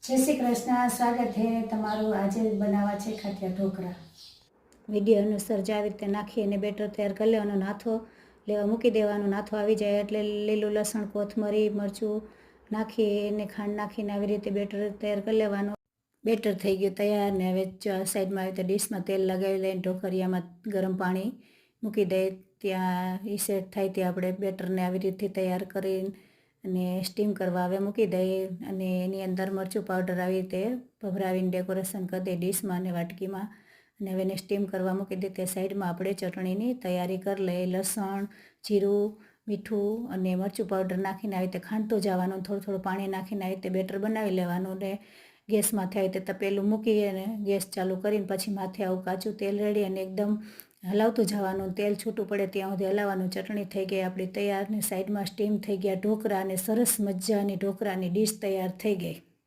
जय श्री कृष्ण। स्वागत है तमारू। आज बनावा छे खाटिया ढोकरा। विडियो अनुसार ज આવી રીતે નાખી અને બેટર તૈયાર કરી લેવાનો। નાથો લેવા મૂકી દેવાનો। નાથો આવી જાય એટલે લીલું લસણ, કોથમરી, મરચું નાખી અને ખાંડ નાખીને આવી રીતે બેટર તૈયાર કરી લેવાનું। બેટર થઈ ગયું તૈયાર ને હવે સાઈડમાં આવી રીતે ડીશમાં તેલ લગાવી લઈને ઢોકરિયામાં ગરમ પાણી મૂકી દઈએ। ત્યાં એ સેટ થાય ત્યાં આપણે બેટરને આવી રીતે તૈયાર કરીને અને સ્ટીમ કરવા હવે મૂકી દઈએ અને એની અંદર મરચું પાવડર આવી રીતે ભભરાવીને ડેકોરેશન કરી દઈએ ડીશમાં અને વાટકીમાં અને હવે એને સ્ટીમ કરવા મૂકી દઈએ। તે સાઈડમાં આપણે ચટણીની તૈયારી કરી લઈએ। લસણ, જીરું, મીઠું અને મરચું પાવડર નાખીને આવી રીતે ખાંડતું જવાનું। થોડું થોડું પાણી નાખીને આવી રીતે બેટર બનાવી લેવાનું ને ગેસમાંથી આવી રીતે તપેલું મૂકી અને ગેસ ચાલુ કરીને પછી માથે આવું કાચું તેલ રેડી અને એકદમ હલાવતું જવાનું। તેલ છૂટું પડે ત્યાં સુધી હલાવવાનું। ચટણી થઈ ગઈ આપણી તૈયાર ને સાઈડમાં સ્ટીમ થઈ ગયા ઢોકરા અને સરસ મજાની ઢોકરાની ડીશ તૈયાર થઈ ગઈ।